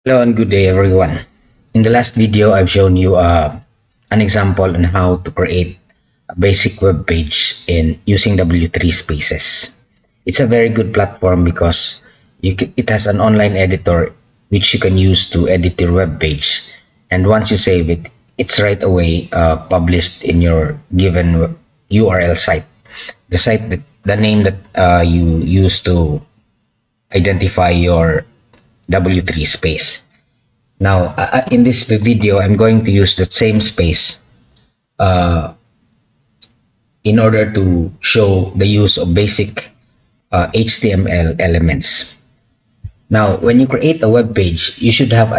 Hello and good day everyone. In the last video, I've shown you an example on how to create a basic web page in using W3 Spaces. It's a very good platform because it has an online editor which you can use to edit your web page. And once you save it, it's right away published in your given URL site. The name that you use to identify your W3 space. Now, in this video, I'm going to use that same space uh, in order to show the use of basic HTML elements. Now, when you create a web page, you should have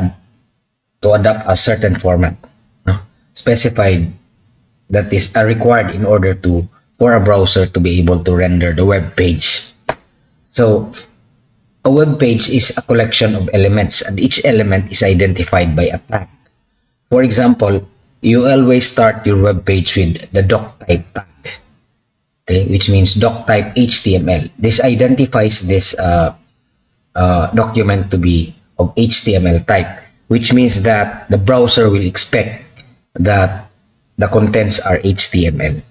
to adopt a certain format, no? Specified that is required in order for a browser to be able to render the web page. So, a web page is a collection of elements, and each element is identified by a tag. For example, you always start your web page with the doc type tag, okay, which means doc type HTML. This identifies this document to be of HTML type, which means that the browser will expect that the contents are HTML.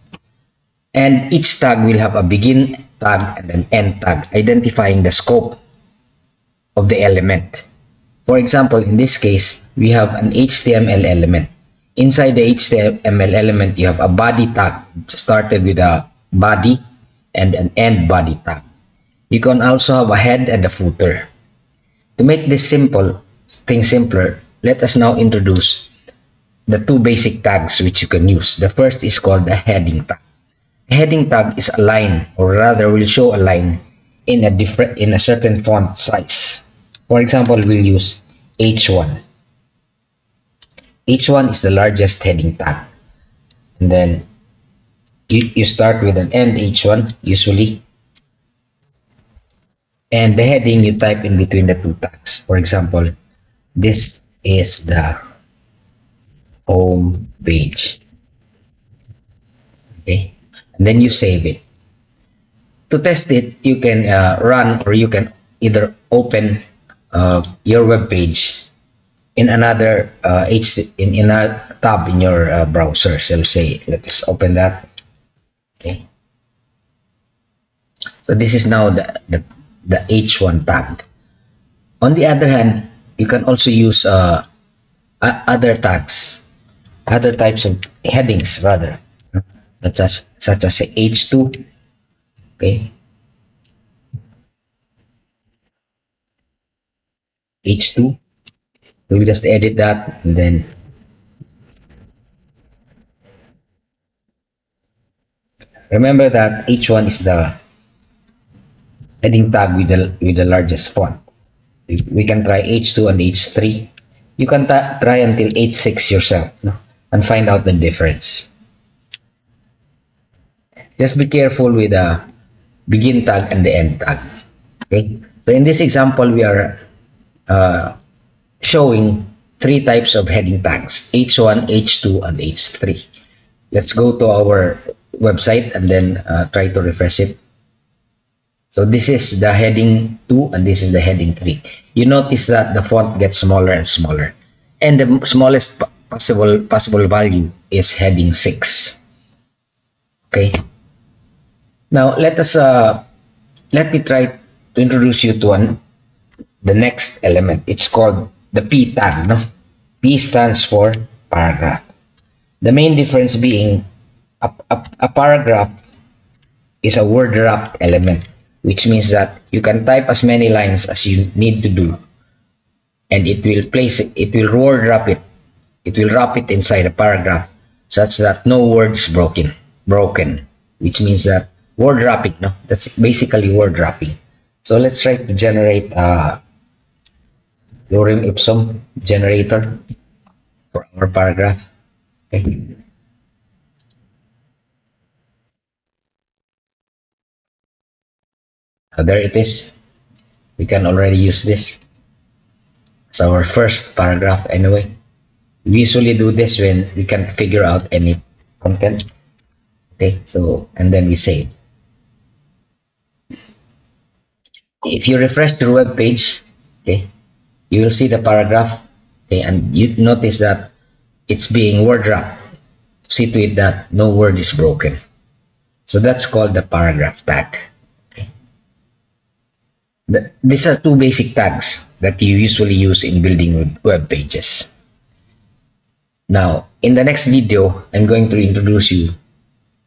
And each tag will have a begin tag and an end tag, identifying the scope of the element. For example, in this case, we have an HTML element. Inside the HTML element, you have a body tag started with a body and an end body tag. You can also have a head and a footer. To make this thing simpler, let us now introduce the two basic tags which you can use. The first is called the heading tag. A heading tag is a line, or rather will show a line in a certain font size. For example, we'll use H1. H1 is the largest heading tag. And then you start with an end H1 usually. And the heading you type in between the two tags. For example, this is the home page. Okay. And then you save it. To test it, you can run, or you can either open your web page in another in a tab in your browser. So say, let's open that. Okay. So this is now the H1 tag. On the other hand, you can also use other tags, other types of headings rather, such as H2. Okay. H2. We'll just edit that, and then remember that H1 is the heading tag with the largest font. We can try H2 and H3. You can try until H6 yourself, no? And find out the difference. Just be careful with the begin tag and the end tag. Okay. So in this example, we are showing three types of heading tags: H1, H2, and H3. Let's go to our website and then try to refresh it. So this is the heading 2 and this is the heading 3. You notice that the font gets smaller and smaller, and the smallest possible value is heading 6. Okay. Now let me try to introduce you to the next element. It's called the P tag. No, P stands for paragraph. The main difference being a paragraph is a word wrapped element, which means that you can type as many lines as you need to do, and it will word wrap it inside a paragraph such that no words broken, which means that word wrapping, no, that's basically word wrapping. So let's try to generate a lorem ipsum generator for our paragraph. Okay. There it is. We can already use this as our first paragraph anyway. We usually do this when we can't figure out any content. Okay, so and then we save. If you refresh your web page, okay, you will see the paragraph, okay, and you notice that it's being word wrapped. See to it that no word is broken. So that's called the paragraph tag. Okay. These are two basic tags that you usually use in building web pages. Now, in the next video, I'm going to introduce you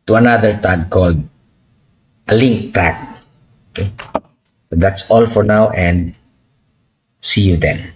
to another tag called a link tag. Okay. So that's all for now, and see you then.